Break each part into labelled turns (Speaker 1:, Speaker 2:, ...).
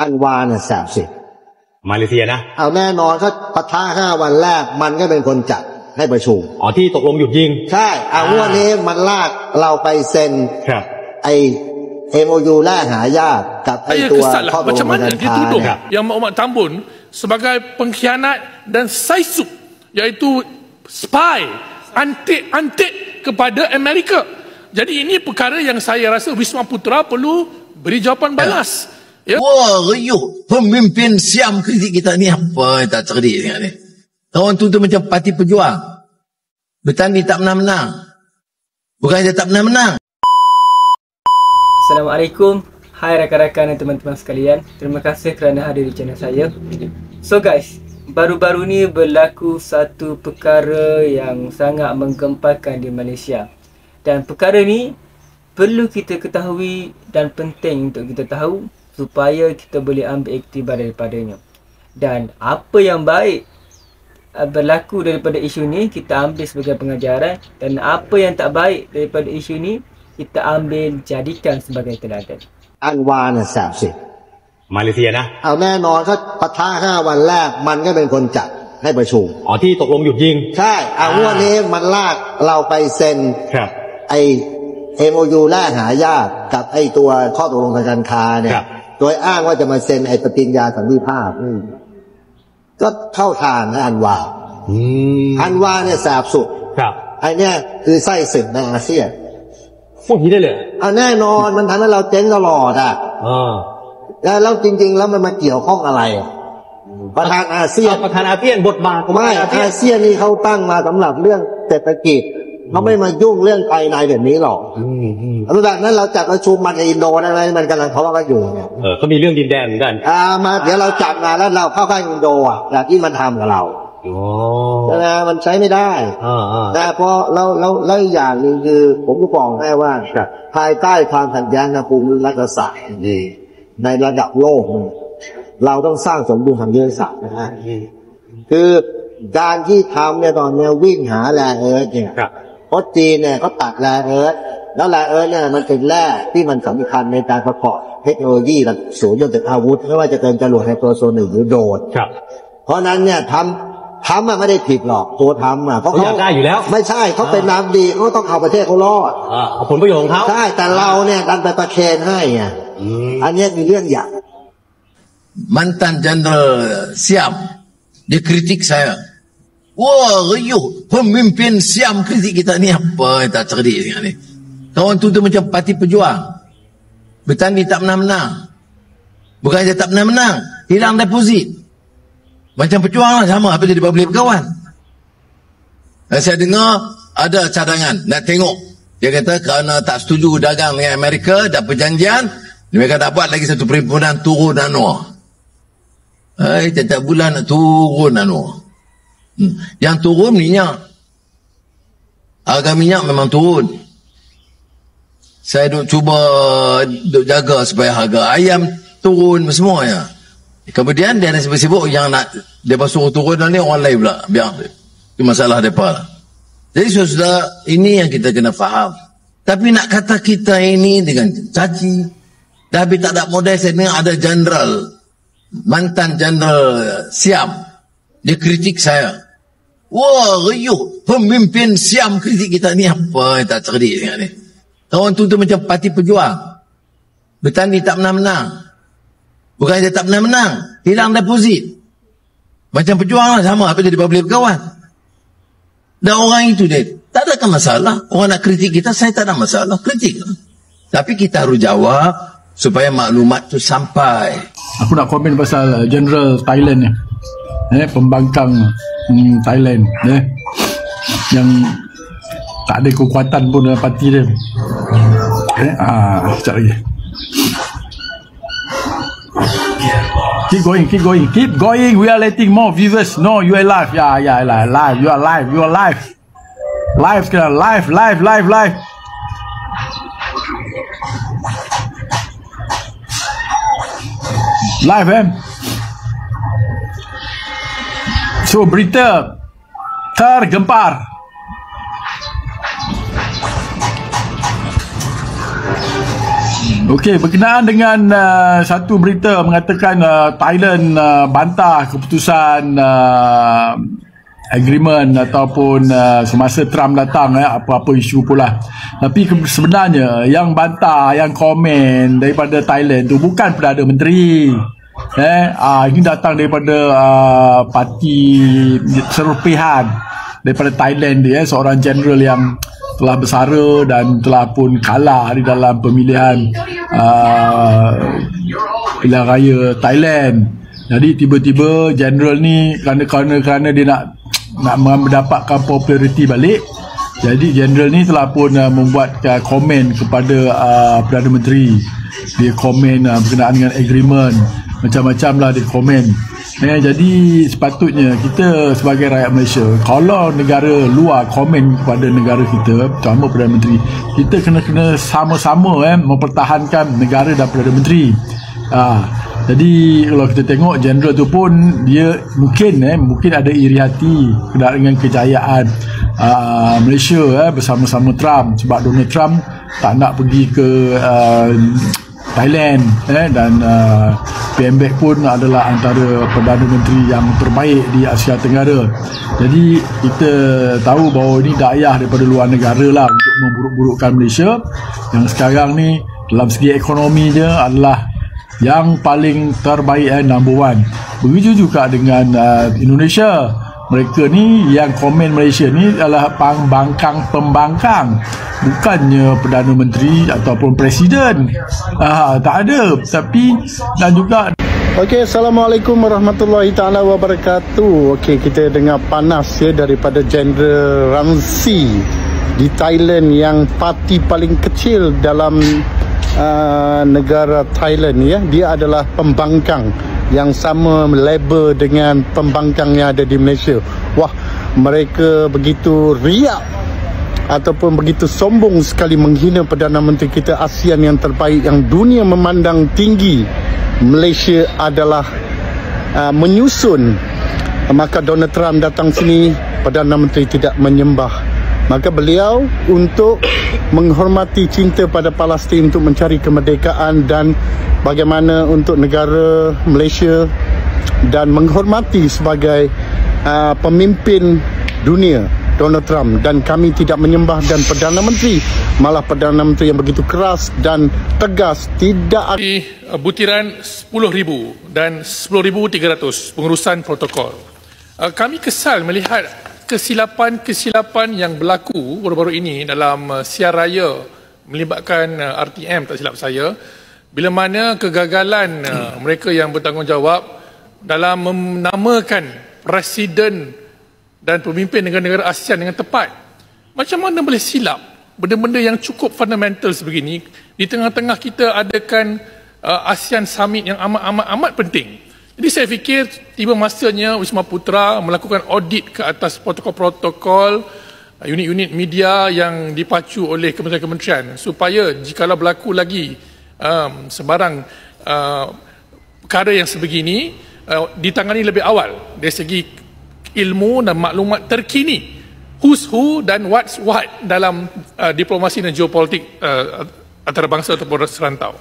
Speaker 1: อันวาน่ะแสบสิ
Speaker 2: มาเลเซียนะ
Speaker 1: เอาแน่นอนก็ปะทะ5 วันแรกมันก็เป็นคนจัดให้ประชุม
Speaker 2: ที่ตกลงหยุดยิง
Speaker 1: ใช่วันนี้มันลากเราไปเซ็นไอMOU แรกหายากกับไอตัวข้อตกลงกันค้า
Speaker 3: yang Muhammad Tambun sebagai pengkhianat dan saisuk iaitu spy antik kepada Amerika. Jadi ini perkara yang saya rasa Wisma Putra perlu beri jawapan balas.
Speaker 4: Wah, riuh pemimpin Siam kritik kita ni apa tak cerdik sangat ni. Kawan tu macam parti pejuang. Bertanding tak menang-menang. Bukan dia tak menang-menang.
Speaker 5: Assalamualaikum. Hai rakan-rakan dan teman-teman sekalian. Terima kasih kerana hadir di channel saya. So guys, baru-baru ni berlaku satu perkara yang sangat menggempakan di Malaysia. Dan perkara ni perlu kita ketahui dan penting untuk kita tahu supaya kita boleh ambil iktibar daripadanya. Dan apa yang baik berlaku daripada isu ni kita ambil sebagai pengajaran, dan apa yang tak baik daripada isu ni kita ambil jadikan sebagai teladan.
Speaker 1: อันวาน่ะแสบสิ
Speaker 2: มาเลเซียนะ
Speaker 1: เอาแน่นอนก็ปะทะ5 วันแรกมันก็เป็นคนจัดให้ประชุม
Speaker 2: ที่ตกลงหยุดยิง
Speaker 1: ใช่วันนี้มันลากเราไปเซ็นไอMOU แรกหายากกับไอตัวข้อตกลงทางการค้าเนี่ยโดยอ้างว่าจะมาเซ็นไอปฏิญญาสันติภาพก็เข้าทางนะอันวาเนี่ยแสบสุดไอเนี่ยคือไส้ศึกในอาเซียน
Speaker 2: พวกนี้ได้เลย
Speaker 1: แน่นอนมันทำให้เราเจ๊งตลอดแล้วจริงๆแล้วมันมาเกี่ยวข้องอะไรประธานอาเซียน
Speaker 2: บทบาท
Speaker 1: ไม่อาเซียนนี่เขาตั้งมาสำหรับเรื่องเศรษฐกิจเขาไม่มายุ่งเรื่องภายในแบบนี้หรอกแล้วจากนั้นเราจัดประชุมมันกับอินโดได้ไหมมันกำลังเขาว่าอยู่เนี่ย
Speaker 2: เขามีเรื่องดินแดนเหมือนกัน
Speaker 1: มาเดี๋ยวเราจัดงานแล้วเราเข้าใกล้อินโดแบบที่มันทำกับเราแต่มันใช้ไม่ได้แต่พอเราอย่างนึงคือผมก็บอกให้ว่าภายใต้ความขัดแย้งทางภูมิรัฐศาสตร์ในระดับโลกเราต้องสร้างสมดุลทางยุทธศาสตร์นะฮะคือการที่ทำเนี่ยตอนนี้วิ่งหาแร่เอิร์ธเนี่ยเพราะจีนเนี่ยเขาตัดแร่เอิร์ธแล้วแร่เอิร์ธเนี่ยมันเป็นแร่ที่มันสำคัญในการประกอบเทคโนโลยีและศูนย์ยนต์อาวุธไม่ว่าจะเป็นจรวดไฮเปอร์โซนิกหรือโดรนเพราะนั้นเนี่ยทำไม่ได้ผิดหรอกตัวทำเพราะเขา
Speaker 2: ได้อยู่แล้ว
Speaker 1: ไม่ใช่เขาเป็นน้ำดีเขาต้องเอาประเทศเขารอด
Speaker 2: เอาผลประโยชน์ของเขา
Speaker 1: ใช่แต่เราเนี่ยดันไปประเคนให้ไงอันนี้มีเรื่องใหญ่
Speaker 4: mantan Jenderal Siam dia kritik saya. Wah, riuh pemimpin Siam kritik kita ni apa tak cerdik sangat ni. Kawan tu macam parti pejuang. Bertanding tak menang-menang. Bukan dia tak menang-menang, hilang deposit. Macam pejuang lah sama apa jadi beli berkawan. Saya dengar ada cadangan nak tengok. Dia kata kerana tak setuju dagang dengan Amerika, dah perjanjian, mereka tak buat lagi satu perhimpunan turun anwar. Tiap-tiap bulan nak turun anwar. Yang turun minyak. Harga minyak memang turun. Saya cuba jaga supaya harga ayam turun semuanya. Kemudian dia ada sibuk-sibuk yang nak dia suruh turun dan ni orang lain pula. Biar itu masalah mereka lah. Jadi saudara, ini yang kita kena faham. Tapi nak kata kita ini dengan caci. Tapi tak ada modal. Saya dengar ada jenderal, mantan Jenderal Siam, dia kritik saya. Wah, riuh pemimpin Siam kritik kita ni apa tak cerdik sangat ni. Kawan tu macam parti pejuang. Bertanding tak menang-menang. Bukan dia tak menang-menang, hilang deposit. Macam pejuang lah sama apa jadi beli berkawan. Dan orang itu dia tak ada masalah. Orang nak kritik kita, saya tak ada masalah, kritik. Tapi kita harus jawab supaya maklumat tu sampai.
Speaker 6: Aku nak komen pasal General Thailand ni, pembangkang Thailand yang tak ada kekuatan pun dalam parti dia. Sekejap lagi. Keep going. We are letting more viewers. No, you are live. Yeah, live. You are live. Live sekarang, live. Live So berita tergempar. Okey, berkenaan dengan satu berita mengatakan Thailand bantah keputusan agreement ataupun semasa Trump datang, apa-apa isu pula. Tapi sebenarnya yang bantah, yang komen daripada Thailand tu bukan Perdana Menteri. Ini datang daripada parti serupihan daripada Thailand dia, seorang general yang telah bersara dan telah pun kalah di dalam pemilihan pilihan raya Thailand. Jadi tiba-tiba general ni kerana dia nak mendapatkan populariti balik, jadi general ni telah pun membuat komen kepada Perdana Menteri. Dia komen berkenaan dengan agreement, macam-macam lah dia komen. Jadi sepatutnya kita sebagai rakyat Malaysia, kalau negara luar komen kepada negara kita, terutama Perdana Menteri, kita kena sama-sama mempertahankan negara dan Perdana Menteri. Jadi kalau kita tengok general tu pun dia mungkin ada iri hati dengan kejayaan Malaysia bersama-sama Trump, sebab Donald Trump tak nak pergi ke Thailand dan PM Beck pun adalah antara Perdana Menteri yang terbaik di Asia Tenggara. Jadi kita tahu bahawa ini dayah daripada luar negara lah untuk memburuk-burukkan Malaysia yang sekarang ni dalam segi ekonomi dia adalah yang paling terbaik, number one. Begitu juga dengan Indonesia. Mereka ni yang komen Malaysia ni adalah pembangkang, bukannya Perdana Menteri ataupun Presiden. Tak ada. Tapi dan juga
Speaker 7: Okey, Assalamualaikum warahmatullahi taala wabarakatuh. Okey, kita dengar panas daripada General Ramsi di Thailand, yang parti paling kecil dalam negara Thailand dia adalah pembangkang yang sama label dengan pembangkang yang ada di Malaysia. Wah, mereka begitu riak ataupun begitu sombong sekali menghina Perdana Menteri kita ASEAN yang terbaik, yang dunia memandang tinggi. Malaysia adalah menyusun. Maka Donald Trump datang sini, Perdana Menteri tidak menyembah. Maka beliau untuk menghormati cinta pada Palestin, untuk mencari kemerdekaan dan bagaimana untuk negara Malaysia dan menghormati sebagai pemimpin dunia Donald Trump, dan kami tidak menyembah. Dan Perdana Menteri, malah Perdana Menteri yang begitu keras dan tegas, tidak
Speaker 3: di butiran 10,000 dan 10,300 pengurusan protokol. Kami kesal melihat kesilapan yang berlaku baru-baru ini dalam siar raya melibatkan RTM, tak silap saya, bila mana kegagalan mereka yang bertanggungjawab dalam menamakan presiden dan pemimpin negara-negara ASEAN dengan tepat. Macam mana boleh silap benda-benda yang cukup fundamental sebegini di tengah-tengah kita adakan ASEAN Summit yang amat penting. Jadi saya fikir tiba masanya Wisma Putra melakukan audit ke atas protokol-protokol unit-unit media yang dipacu oleh kementerian-kementerian, supaya jikalau berlaku lagi sebarang perkara yang sebegini ditangani lebih awal dari segi ilmu dan maklumat terkini, who's who dan what's what dalam diplomasi dan geopolitik antarabangsa ataupun serantau.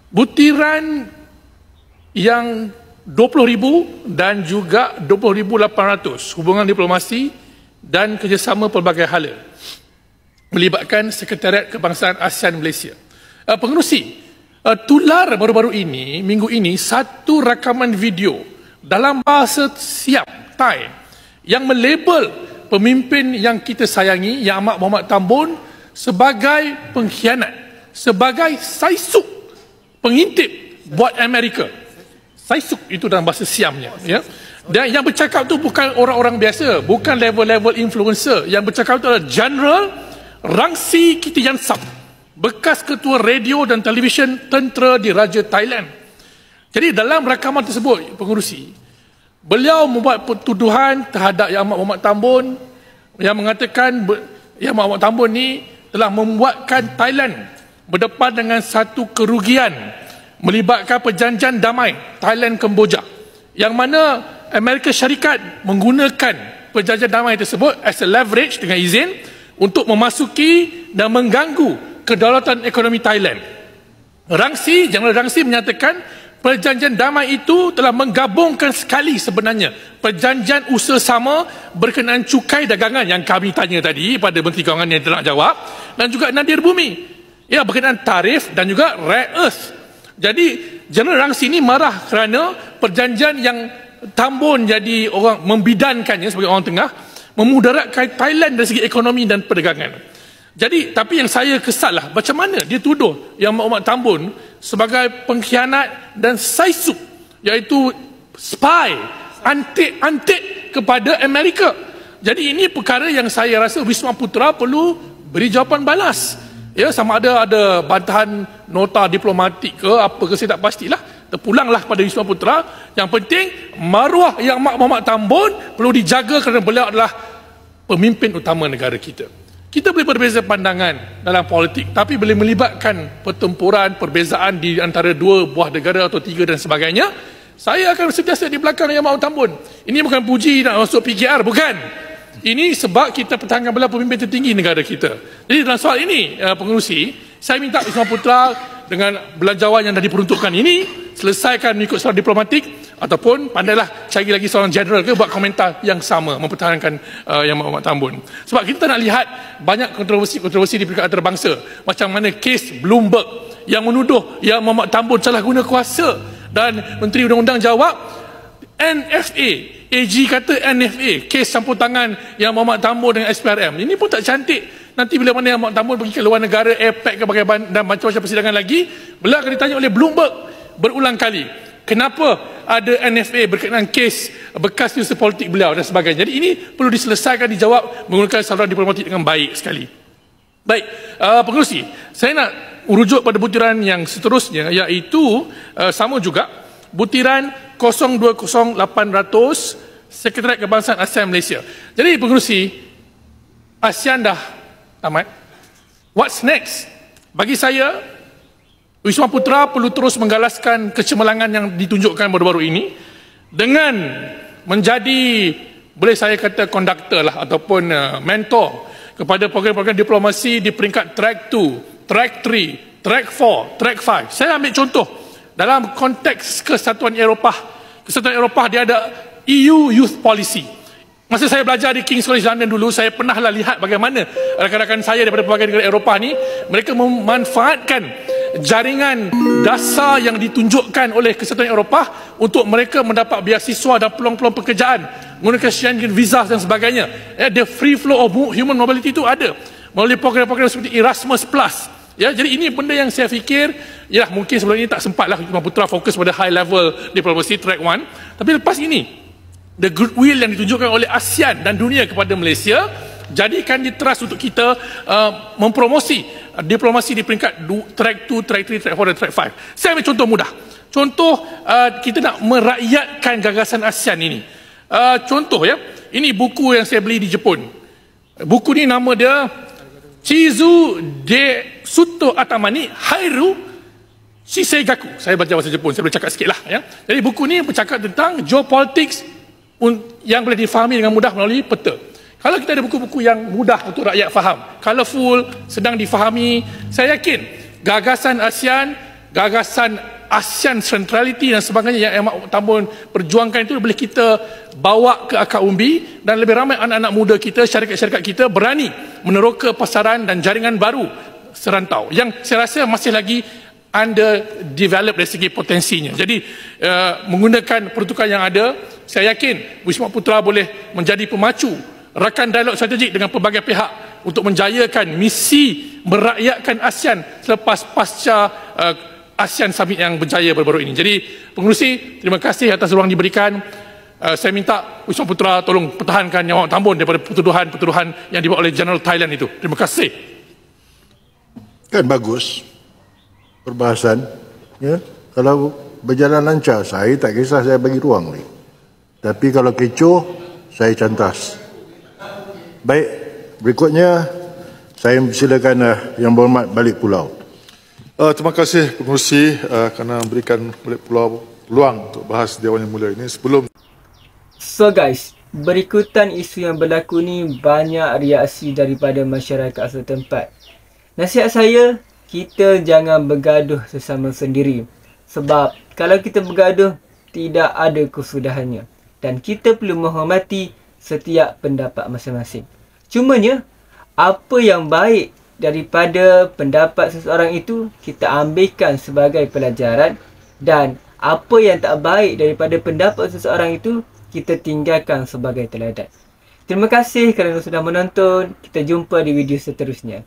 Speaker 3: Butiran yang 20,000 dan juga 20,800 hubungan diplomasi dan kerjasama pelbagai hala melibatkan Sekretariat Kebangsaan ASEAN Malaysia. Pengerusi, tular baru-baru ini, minggu ini, satu rakaman video dalam bahasa Siam, Thai, yang melabel pemimpin yang kita sayangi, Yang Amat Mohamed Tambun, sebagai pengkhianat, sebagai saisuk, pengintip buat Amerika. Saisuk itu dalam bahasa Siamnya, ya. Dan yang bercakap tu bukan orang-orang biasa, bukan level-level influencer. Yang bercakap itu adalah General Rangsi Kittiyansap, bekas ketua radio dan televisyen tentera Diraja Thailand. Jadi dalam rakaman tersebut, pengerusi, beliau membuat tuduhan terhadap Yang Amat Mohamed Tambun yang mengatakan Yang Amat Mohamed Tambun ni telah membuatkan Thailand berdepan dengan satu kerugian melibatkan perjanjian damai Thailand-Kemboja, yang mana Amerika Syarikat menggunakan perjanjian damai tersebut as a leverage dengan izin untuk memasuki dan mengganggu kedaulatan ekonomi Thailand. Jeneral Rangsi menyatakan perjanjian damai itu telah menggabungkan sekali sebenarnya perjanjian usaha sama berkenaan cukai dagangan yang kami tanya tadi pada Menteri Kewangan yang tidak jawab, dan juga nadir bumi, ya, berkenaan tarif dan juga rare earth. Jadi Jeneral Rangsi ini marah kerana perjanjian yang Tambun jadi orang membidankannya sebagai orang tengah memudaratkan Thailand dari segi ekonomi dan perdagangan. Jadi, tapi yang saya kesal lah, macam mana dia tuduh Yang Mahathir Tambun sebagai pengkhianat dan saisuk, iaitu spy, antik kepada Amerika. Jadi ini perkara yang saya rasa Wisma Putra perlu beri jawapan balas. Ya, sama ada bantahan nota diplomatik ke apa ke, saya tak pastilah. Terpulanglah pada Wisma Putra. Yang penting maruah Yang Mahathir Tambun perlu dijaga kerana beliau adalah pemimpin utama negara kita. Kita boleh berbeza pandangan dalam politik, tapi boleh melibatkan pertempuran, perbezaan di antara dua buah negara atau tiga dan sebagainya. Saya akan sentiasa di belakang Yang Mahathir Tambun. Ini bukan puji nak masuk PKR, bukan. Ini sebab kita pertahankan beliau pemimpin tertinggi negara kita. Jadi dalam soal ini, pengerusi, saya minta Wisma Putra dengan belanjawan yang dah diperuntukkan ini selesaikan mengikut secara diplomatik, ataupun pandailah cari lagi seorang general ke buat komentar yang sama mempertahankan Yang Mahathir Tambun. Sebab kita nak lihat banyak kontroversi di peringkat antarabangsa, macam mana kes Bloomberg yang menuduh Yang Mahathir Tambun salah guna kuasa, dan Menteri Undang-Undang jawab NFA, AG kata NFA, kes campur tangan Yang Mahathir Tambun dengan SPRM. Ini pun tak cantik. Nanti bila mana Yang Mahathir Tambun pergi ke luar negara, APEC ke dan macam-macam persidangan lagi, beliau akan ditanya oleh Bloomberg berulang kali, kenapa ada NFA berkenaan kes bekas usaha politik beliau dan sebagainya. Jadi ini perlu diselesaikan, dijawab menggunakan saluran diplomatik dengan baik sekali. Baik, pengerusi, saya nak urujuk pada butiran yang seterusnya, iaitu sama juga butiran 020800 Sekretariat Kebangsaan ASEAN Malaysia. Jadi pengerusi, ASEAN dah tamat. What's next? Bagi saya, Wisma Putra perlu terus menggalaskan kecemerlangan yang ditunjukkan baru-baru ini dengan menjadi, boleh saya kata, konduktor lah ataupun mentor kepada program-program diplomasi di peringkat track 2, track 3, track 4, track 5. Saya ambil contoh dalam konteks Kesatuan Eropah. Kesatuan Eropah dia ada EU Youth Policy. Masa saya belajar di King's College London dulu, saya pernahlah lihat bagaimana rakan-rakan saya daripada pelbagai negara Eropah ni, mereka memanfaatkan jaringan dasar yang ditunjukkan oleh Kesatuan Eropah untuk mereka mendapat beasiswa dan peluang-peluang pekerjaan menggunakan Schengen visa dan sebagainya. The free flow of human mobility itu ada melalui program-program seperti Erasmus Plus. Ya, jadi ini benda yang saya fikir, ya mungkin sebelum ini tak sempatlah Wisma Putra fokus pada high level diplomasi track 1, tapi lepas ini the goodwill yang ditunjukkan oleh ASEAN dan dunia kepada Malaysia, jadikan dia trust untuk kita mempromosi diplomasi di peringkat track 2, track 3, track 4 dan track 5. Saya ambil contoh mudah. Contoh kita nak merakyatkan gagasan ASEAN ini. Contoh ya, ini buku yang saya beli di Jepun. Buku ni nama dia Chizu de Suto Atamani Hairu Shiseigaku. Saya baca bahasa Jepun, saya boleh cakap sikit lah ya. Jadi buku ni bercakap tentang geopolitics yang boleh difahami dengan mudah melalui peta. Kalau kita ada buku-buku yang mudah untuk rakyat faham, colourful, sedang difahami, saya yakin gagasan ASEAN centrality dan sebagainya yang Mahathir Tambun perjuangkan itu boleh kita bawa ke akar umbi, dan lebih ramai anak-anak muda kita, syarikat-syarikat kita berani meneroka pasaran dan jaringan baru serantau yang saya rasa masih lagi underdeveloped dari segi potensinya. Jadi menggunakan pertukaran yang ada, saya yakin Wisma Putra boleh menjadi pemacu rakan dialog strategik dengan pelbagai pihak untuk menjayakan misi merakyatkan ASEAN selepas pasca ASEAN Summit yang berjaya baru-baru ini. Jadi pengerusi, terima kasih atas ruang diberikan. Saya minta Wisma Putra tolong pertahankan Yang Mahathir Tambun daripada tuduhan-tuduhan yang dibuat oleh General Thailand itu. Terima kasih.
Speaker 8: Kan bagus perbahasan, ya. Kalau berjalan lancar, saya tak kisah, saya bagi ruang ni. Tapi kalau kecoh, saya cantas. Baik, berikutnya saya silakan Yang Berhormat Balik Pulau.
Speaker 9: Terima kasih pengerusi kerana memberikan Balik Pulau peluang untuk bahas Dewan Yang Mulia ini. Sebelum
Speaker 5: guys, berikutan isu yang berlaku ni banyak reaksi daripada masyarakat setempat. Nasihat saya, kita jangan bergaduh sesama sendiri. Sebab kalau kita bergaduh, tidak ada kesudahannya. Dan kita perlu menghormati setiap pendapat masing-masing. Cumanya, apa yang baik daripada pendapat seseorang itu, kita ambilkan sebagai pelajaran. Dan apa yang tak baik daripada pendapat seseorang itu, kita tinggalkan sebagai teladan. Terima kasih kerana sudah menonton. Kita jumpa di video seterusnya.